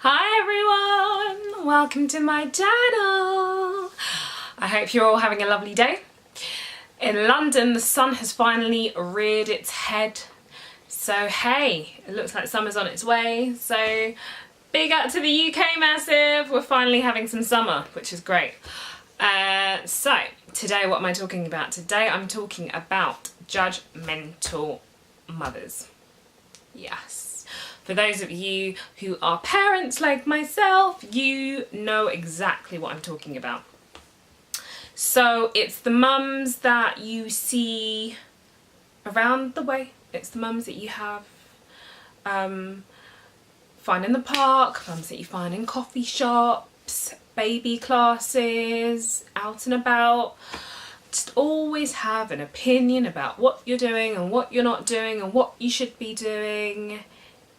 Hi everyone, welcome to my channel. I hope you're all having a lovely day. In London the sun has finally reared its head, so hey, it looks like summer's on its way. So big up to the UK massive, we're finally having some summer, which is great. So today what am I talking about? Today I'm talking about judgmental mothers. Yes. For those of you who are parents like myself, you know exactly what I'm talking about. So it's the mums that you see around the way. It's the mums that you have find in the park, mums that you find in coffee shops, baby classes, out and about. Just always have an opinion about what you're doing and what you're not doing and what you should be doing.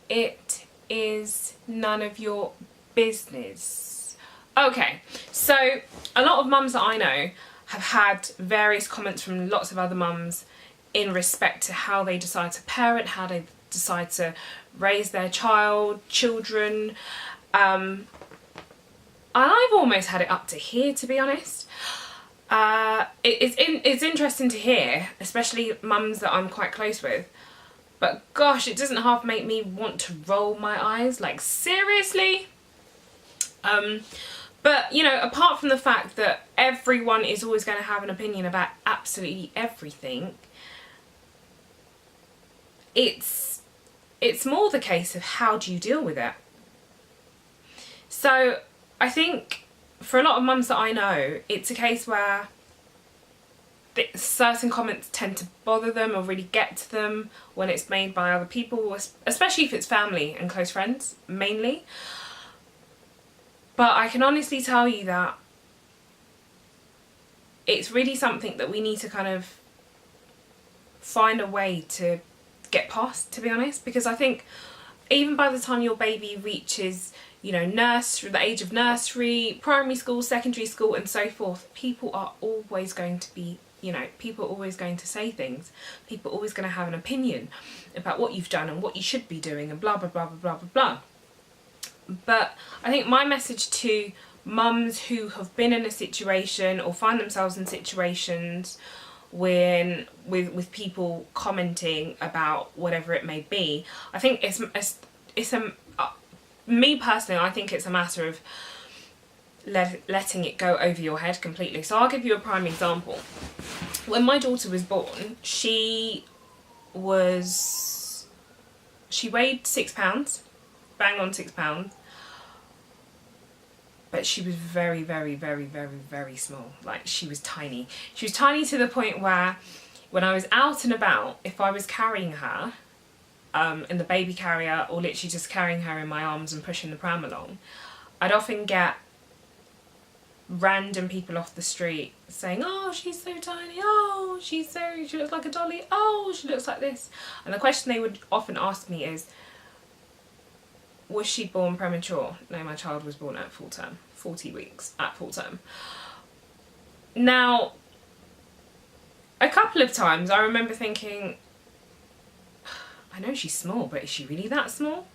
It is none of your business. Okay, so a lot of mums that I know have had various comments from lots of other mums in respect to how they decide to parent, how they decide to raise their children. And I've almost had it up to here, to be honest. It's interesting to hear, especially mums that I'm quite close with. But gosh, it doesn't half make me want to roll my eyes, like seriously? But you know, apart from the fact that everyone is always going to have an opinion about absolutely everything, it's more the case of how do you deal with it. So I think for a lot of mums that I know, it's a case where certain comments tend to bother them or really get to them when it's made by other people, especially if it's family and close friends, mainly. But I can honestly tell you that it's really something that we need to kind of find a way to get past, to be honest, because I think even by the time your baby reaches, you know, the age of nursery, primary school, secondary school and so forth, people are always going to be, you know, people are always going to say things. People are always going to have an opinion about what you've done and what you should be doing and blah, blah, blah, blah, blah, blah, blah. But I think my message to mums who have been in a situation or find themselves in situations with people commenting about whatever it may be, I think me personally, I think it's a matter of letting it go over your head completely. So I'll give you a prime example. When my daughter was born, she weighed 6 pounds, bang on 6 pounds, but she was very, very, very, very, very small. Like, she was tiny. She was tiny to the point where when I was out and about, if I was carrying her in the baby carrier or literally just carrying her in my arms and pushing the pram along, I'd often get random people off the street saying, oh, she's so tiny, oh, she looks like a dolly, oh, she looks like this. And the question they would often ask me is, was she born premature? No, my child was born at full term, 40 weeks at full term. Now, a couple of times I remember thinking, I know she's small, but is she really that small?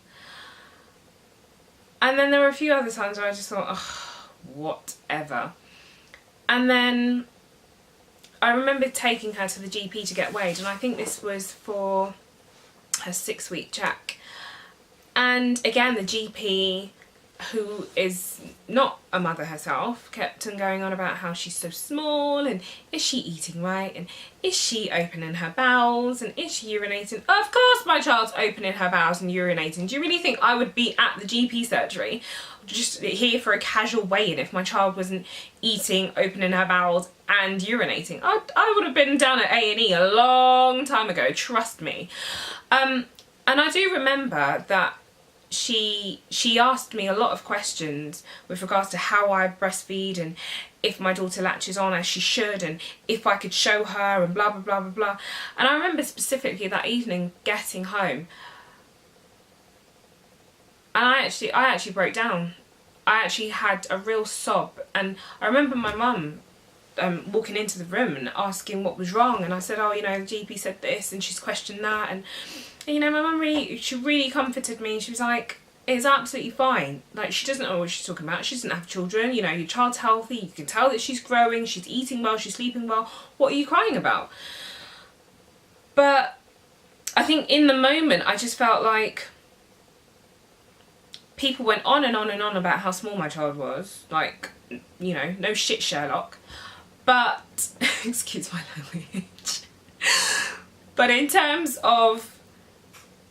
And then there were a few other times where I just thought, oh, whatever. And then I remember taking her to the GP to get weighed, and I think this was for her 6-week check. And again, the GP, who is not a mother herself, kept on going on about how she's so small and is she eating right and is she opening her bowels and is she urinating? Of course my child's opening her bowels and urinating. Do you really think I would be at the GP surgery just here for a casual weigh-in if my child wasn't eating, opening her bowels and urinating? I would have been down at A&E a long time ago, trust me. And I do remember that she asked me a lot of questions with regards to how I breastfeed and if my daughter latches on as she should and if I could show her and blah blah blah blah blah. And I remember specifically that evening getting home and I actually broke down. I actually had a real sob, and I remember my mum walking into the room and asking what was wrong, and I said, oh, you know, the GP said this and she's questioned that, and you know, my mum really comforted me. She was like, is absolutely fine. Like, she doesn't know what she's talking about. She doesn't have children. You know, your child's healthy. You can tell that she's growing. She's eating well. She's sleeping well. What are you crying about? But I think in the moment, I just felt like people went on and on and on about how small my child was. Like, you know, no shit, Sherlock. But, excuse my language. But in terms of,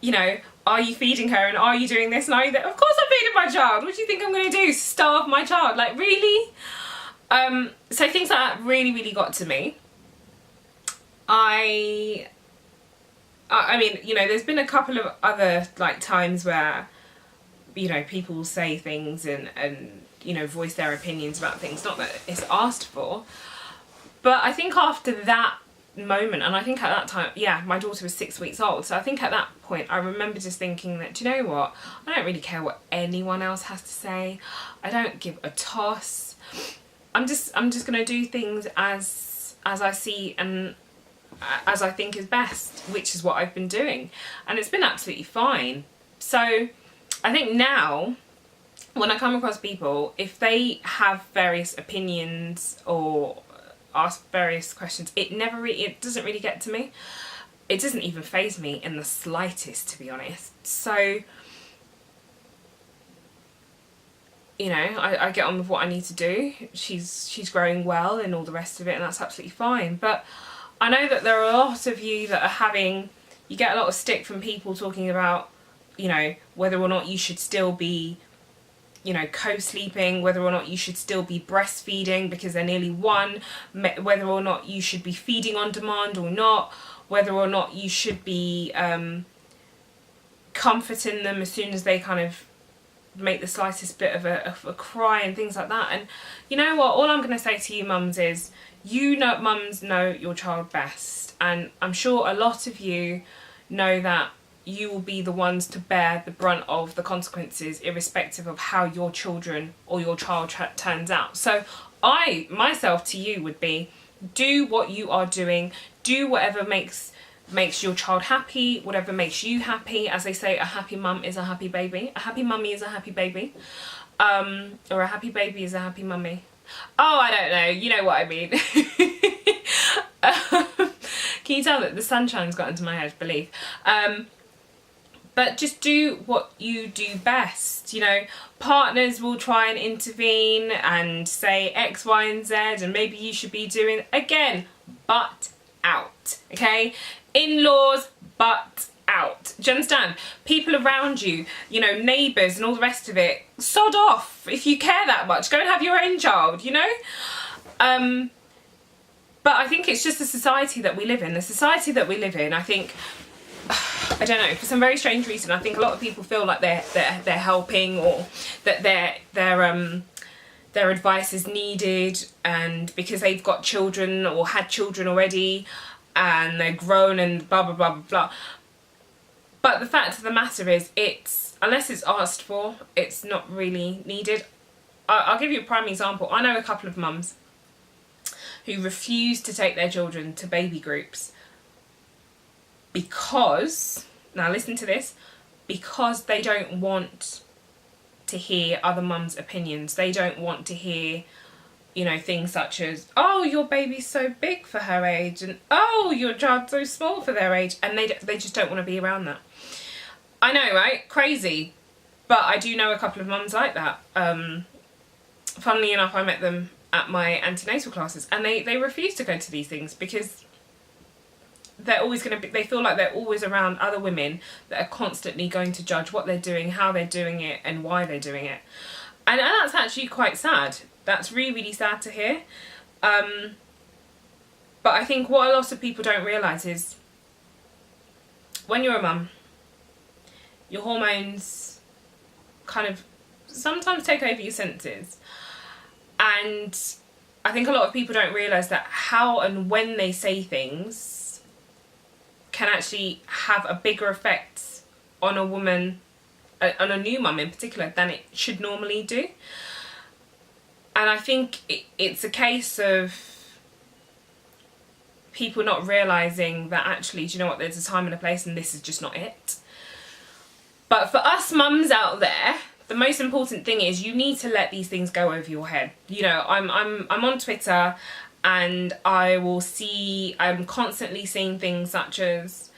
you know, are you feeding her and are you doing this and are you that? Of course I'm feeding my child. What do you think I'm going to do? Starve my child? Like, really? So things like that really, really got to me. I mean, you know, there's been a couple of other, like, times where, you know, people say things and you know, voice their opinions about things. Not that it's asked for. But I think after that moment, and I think at that time, yeah, my daughter was 6 weeks old, so I think at that point I remember just thinking that, do you know what, I don't really care what anyone else has to say. I don't give a toss. I'm just gonna do things as I see and as I think is best, which is what I've been doing, and it's been absolutely fine. So I think now when I come across people, if they have various opinions or ask various questions, it doesn't really get to me. It doesn't even faze me in the slightest, to be honest. So, you know, I get on with what I need to do. She's growing well and all the rest of it, and that's absolutely fine. But I know that there are a lot of you that are you get a lot of stick from people talking about, you know, whether or not you should still be, you know, co-sleeping, whether or not you should still be breastfeeding because they're nearly one, whether or not you should be feeding on demand or not, whether or not you should be comforting them as soon as they kind of make the slightest bit of a cry and things like that. And you know what, all I'm going to say to you mums is, you know, mums know your child best, and I'm sure a lot of you know that you will be the ones to bear the brunt of the consequences, irrespective of how your children or your child turns out. So myself to you would be, do what you are doing, do whatever makes your child happy, whatever makes you happy. As they say, a happy mum is a happy baby, a happy mummy is a happy baby, or a happy baby is a happy mummy. Oh, I don't know, you know what I mean. Can you tell that the sunshine's got into my head, believe? But just do what you do best. You know, partners will try and intervene and say X, Y, and Z, and maybe you should be doing, again, butt out, okay? In-laws, butt out. Do you understand? People around you, you know, neighbours and all the rest of it, sod off. If you care that much, go and have your own child, you know? But I think it's just the society that we live in. The society that we live in, I think, I don't know, for some very strange reason, I think a lot of people feel like they're helping, or that their advice is needed, and because they've got children or had children already and they're grown and blah blah blah blah blah. But the fact of the matter is, unless it's asked for, it's not really needed. I'll give you a prime example. I know a couple of mums who refuse to take their children to baby groups because, now listen to this, because they don't want to hear other mums' opinions. They don't want to hear, you know, things such as, oh, your baby's so big for her age, and oh, your child's so small for their age, and they just don't want to be around that. I know, right? Crazy. But I do know a couple of mums like that. Funnily enough, I met them at my antenatal classes, and they refuse to go to these things because they're always going to be, they feel like they're always around other women that are constantly going to judge what they're doing, how they're doing it, and why they're doing it. And that's actually quite sad. That's really, really sad to hear. But I think what a lot of people don't realise is, when you're a mum, your hormones kind of sometimes take over your senses. And I think a lot of people don't realise that how and when they say things can actually have a bigger effect on a woman, on a new mum in particular, than it should normally do. And I think it's a case of people not realising that actually, do you know what, there's a time and a place, and this is just not it. But for us mums out there, the most important thing is you need to let these things go over your head. You know, I'm on Twitter, and I'm constantly seeing things such as,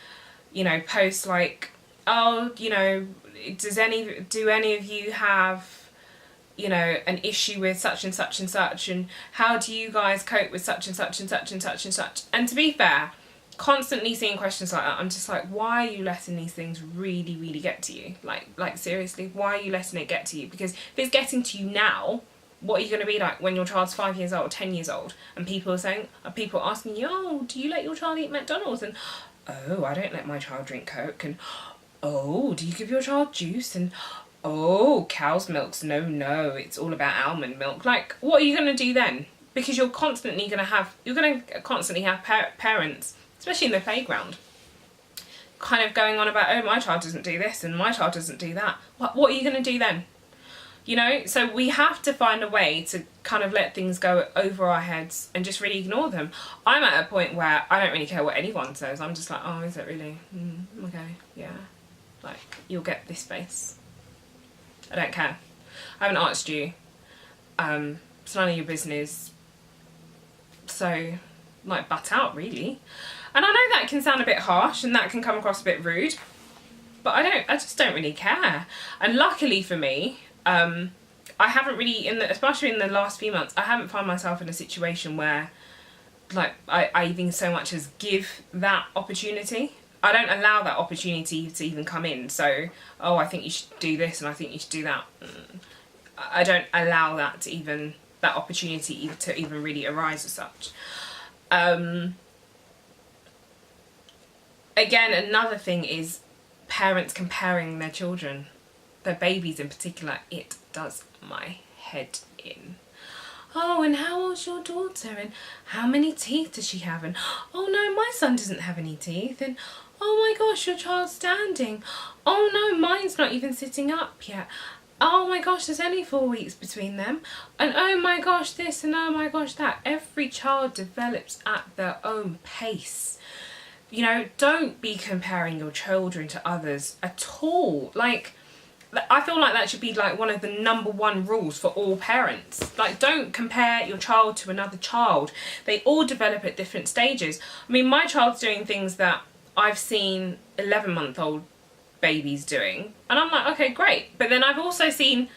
you know, posts like, oh, you know, do any of you have, you know, an issue with such and such and such, and how do you guys cope with such and such and such and such and such? And to be fair, constantly seeing questions like that, I'm just like, why are you letting these things really get to you? Like seriously, why are you letting it get to you? Because if it's getting to you now, what are you going to be like when your child's 5 years old, 10 years old, and people are asking you, oh, do you let your child eat McDonald's? And oh, I don't let my child drink Coke. And oh, do you give your child juice? And oh, cow's milk's no, it's all about almond milk. Like, what are you going to do then? Because you're constantly going to have parents, especially in the playground, kind of going on about, oh, my child doesn't do this and my child doesn't do that. What are you going to do then? You know, so we have to find a way to kind of let things go over our heads and just really ignore them. I'm at a point where I don't really care what anyone says. I'm just like, oh, is it really? Okay, yeah. Like, you'll get this face. I don't care. I haven't asked you. It's none of your business. So, like, butt out, really. And I know that can sound a bit harsh and that can come across a bit rude, but I just don't really care. And luckily for me, I haven't really, especially in the last few months, I haven't found myself in a situation where, like, I even so much as give that opportunity. I don't allow that opportunity to even come in. So, oh, I think you should do this and I think you should do that. I don't allow that opportunity to even really arise as such. Again, another thing is parents comparing their children, their babies in particular. It does my head in. Oh, and how old's your daughter? And how many teeth does she have? And oh no, my son doesn't have any teeth. And oh my gosh, your child's standing. Oh no, mine's not even sitting up yet. Oh my gosh, there's only 4 weeks between them. And oh my gosh, this and oh my gosh, that. Every child develops at their own pace. You know, don't be comparing your children to others at all. Like, I feel like that should be like one of the #1 rules for all parents. Like, don't compare your child to another child. They all develop at different stages. I mean, my child's doing things that I've seen 11-month-old babies doing, and I'm like, okay, great. But then I've also seen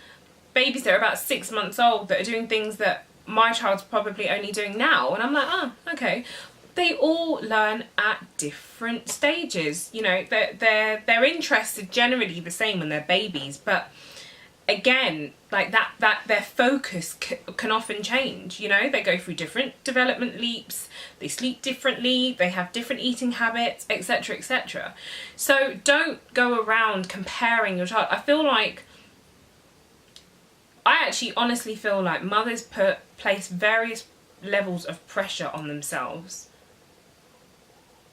babies that are about 6 months old that are doing things that my child's probably only doing now, and I'm like, oh, okay. They all learn at different stages. You know, their interests are generally the same when they're babies, but again, like that their focus can often change. You know, they go through different development leaps, they sleep differently, they have different eating habits, etc, etc. So don't go around comparing your child. I actually honestly feel like mothers place various levels of pressure on themselves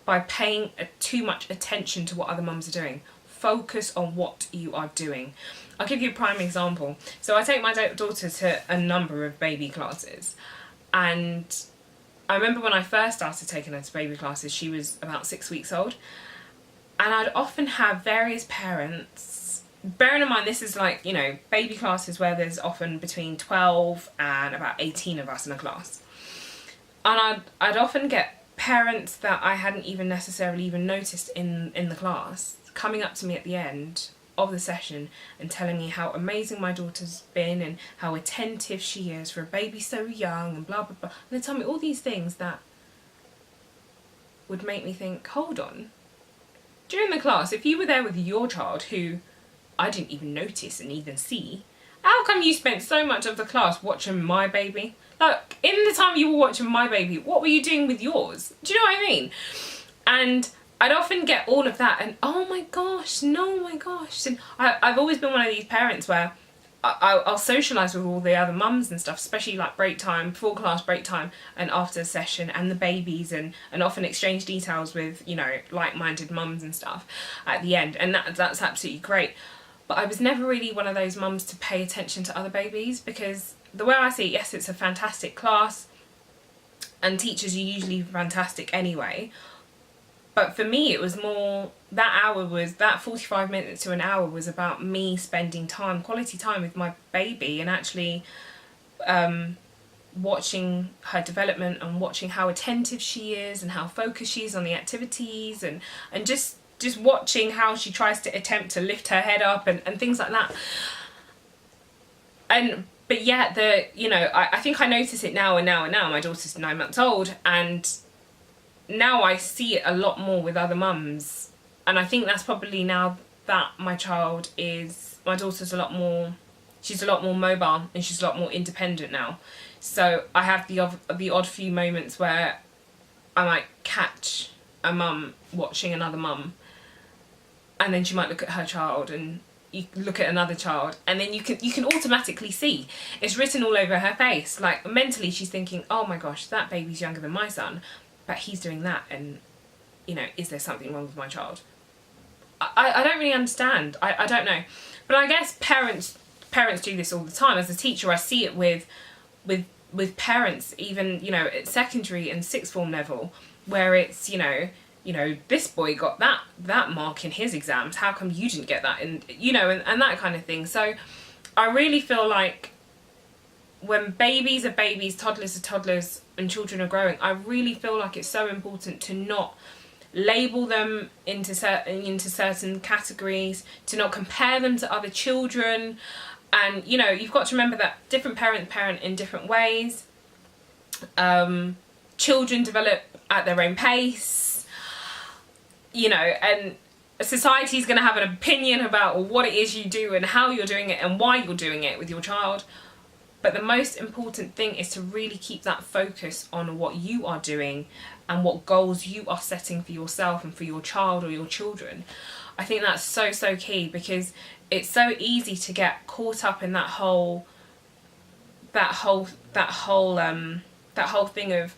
by paying too much attention to what other mums are doing. Focus on what you are doing. I'll give you a prime example. So I take my daughter to a number of baby classes, and I remember when I first started taking her to baby classes, she was about 6 weeks old, and I'd often have various parents, bearing in mind this is like, you know, baby classes where there's often between 12 and about 18 of us in a class, and I'd often get parents that I hadn't even necessarily even noticed in the class coming up to me at the end of the session and telling me how amazing my daughter's been and how attentive she is for a baby so young and blah blah blah. And they tell me all these things that would make me think, hold on. During the class, if you were there with your child who I didn't even notice and even see, how come you spent so much of the class watching my baby? Like, in the time you were watching my baby, what were you doing with yours? Do you know what I mean? And I'd often get all of that and, oh my gosh, no, my gosh. And I've always been one of these parents where I'll socialise with all the other mums and stuff, especially like break time, before class break time and after the session, and the babies, and often exchange details with, you know, like-minded mums and stuff at the end. And that's absolutely great. But I was never really one of those mums to pay attention to other babies, because the way I see it, yes, it's a fantastic class and teachers are usually fantastic anyway, But for me, it was more, that 45 minutes to an hour was about me spending time, quality time with my baby, and actually watching her development and watching how attentive she is and how focused she is on the activities, and just watching how she tries to attempt to lift her head up and things like that. But yeah, I think I notice it now. My daughter's 9 months old, and now I see it a lot more with other mums. And I think that's probably now that my daughter's a lot more, she's a lot more mobile and she's a lot more independent now. So I have the odd few moments where I might catch a mum watching another mum, and then she might look at her child, and you look at another child, and then you can automatically see it's written all over her face. Like, mentally she's thinking, oh my gosh, that baby's younger than my son, but he's doing that, and is there something wrong with my child? I don't really understand. I don't know, but I guess parents do this all the time. As a teacher, I see it with parents, even at secondary and sixth form level, where it's this boy got that mark in his exams, how come you didn't get that? And and that kind of thing. So I really feel like when babies are babies, toddlers are toddlers, and children are growing, I really feel like it's so important to not label them into certain categories, to not compare them to other children. And you've got to remember that different parents parent in different ways. Children develop at their own pace, and society is going to have an opinion about what it is you do and how you're doing it and why you're doing it with your child. But the most important thing is to really keep that focus on what you are doing and what goals you are setting for yourself and for your child or your children. I think that's so, so key, because it's so easy to get caught up in that whole thing of,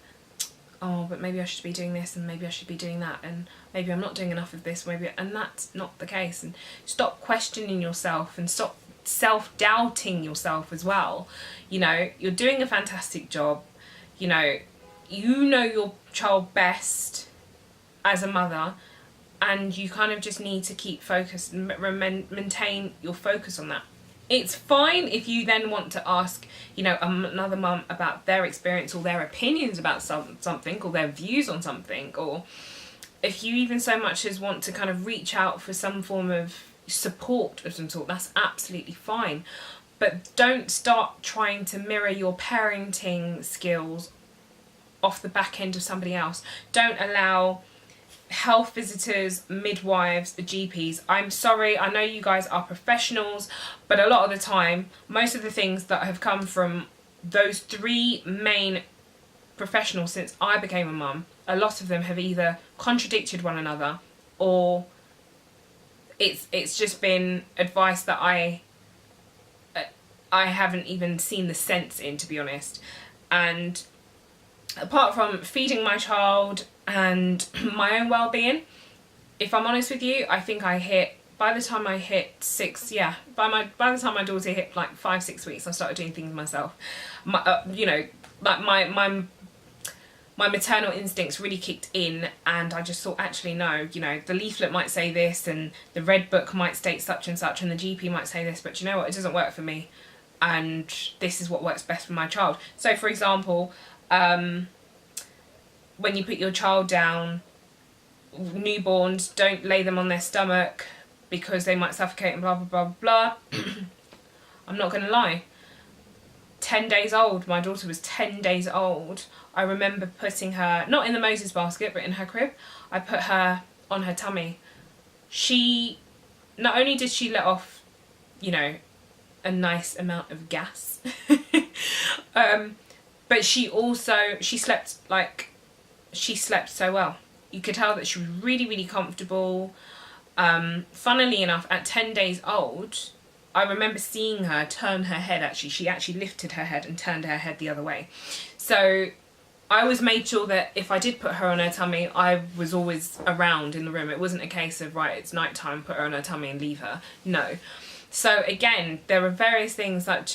oh, but maybe I should be doing this and maybe I should be doing that, and maybe I'm not doing enough of this, and that's not the case. And stop questioning yourself and stop self-doubting yourself as well. You're doing a fantastic job. You know your child best as a mother, and you kind of just need to keep focused and maintain your focus on that. It's fine if you then want to ask, another mum about their experience or their opinions about something, or their views on something, or if you even so much as want to kind of reach out for some form of support of some sort, that's absolutely fine. But don't start trying to mirror your parenting skills off the back end of somebody else. Don't allow health visitors, midwives, GPs. I'm sorry, I know you guys are professionals, but a lot of the time, most of the things that have come from those three main professionals since I became a mum, a lot of them have either contradicted one another, or it's just been advice that I haven't even seen the sense in, to be honest. And apart from feeding my child and my own well-being, if I'm honest with you, I think by the time my daughter hit like 5-6 weeks, I started doing things myself. My maternal instincts really kicked in, and I just thought, actually no, the leaflet might say this, and the red book might state such and such, and the GP might say this, but you know what, it doesn't work for me, and this is what works best for my child. So for example, when you put your child down, newborns, don't lay them on their stomach because they might suffocate and blah, blah, blah, blah. I'm not going to lie. 10 days old, my daughter was 10 days old. I remember putting her, not in the Moses basket, but in her crib. I put her on her tummy. Not only did she let off, a nice amount of gas, but she slept so well. You could tell that she was really, really comfortable. Funnily enough, at 10 days old, I remember seeing her turn her head, actually. She actually lifted her head and turned her head the other way. So I always made sure that if I did put her on her tummy, I was always around in the room. It wasn't a case of, right, it's night time, put her on her tummy and leave her. No. So again, there were various things that,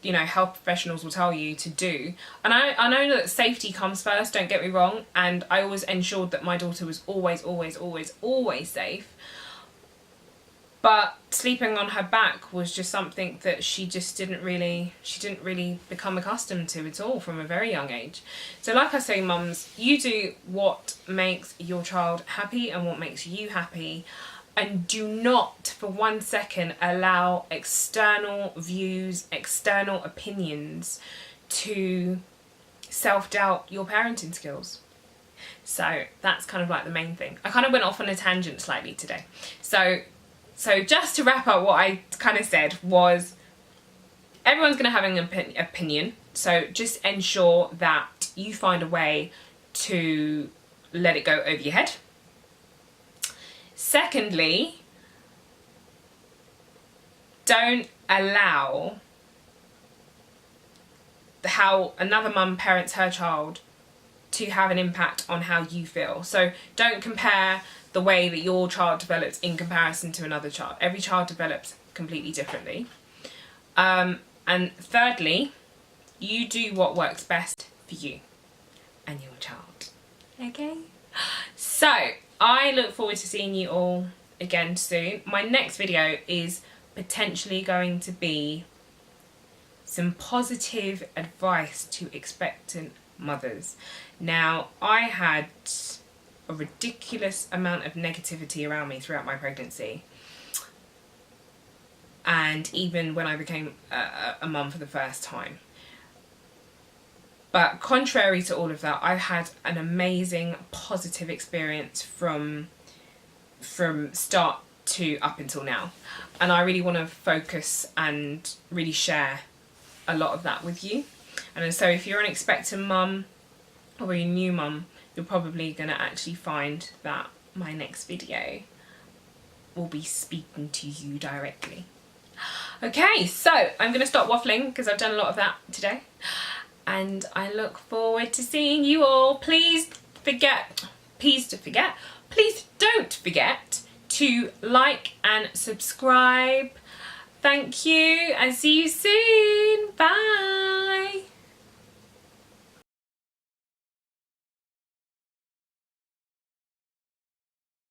you know, health professionals will tell you to do. And I know that safety comes first, don't get me wrong, and I always ensured that my daughter was always safe. But sleeping on her back was just something that she didn't really become accustomed to at all from a very young age. So like I say, mums, you do what makes your child happy and what makes you happy, and do not for 1 second allow external views, external opinions to self-doubt your parenting skills. So that's kind of like the main thing. I kind of went off on a tangent slightly today. So just to wrap up, what I kind of said was, everyone's going to have an opinion, so just ensure that you find a way to let it go over your head. Secondly, don't allow how another mum parents her child to have an impact on how you feel. So don't compare the way that your child develops in comparison to another child. Every child develops completely differently. And thirdly, you do what works best for you and your child. Okay? So I look forward to seeing you all again soon. My next video is potentially going to be some positive advice to expectant mothers. Now, I had a ridiculous amount of negativity around me throughout my pregnancy, and even when I became a mum for the first time. But contrary to all of that, I've had an amazing positive experience from start to up until now, and I really want to focus and really share a lot of that with you. And so if you're an expectant mum or a new mum, you're probably going to actually find that my next video will be speaking to you directly. Okay, so I'm going to stop waffling because I've done a lot of that today, and I look forward to seeing you all. Please don't forget to like and subscribe. Thank you, and see you soon. Bye.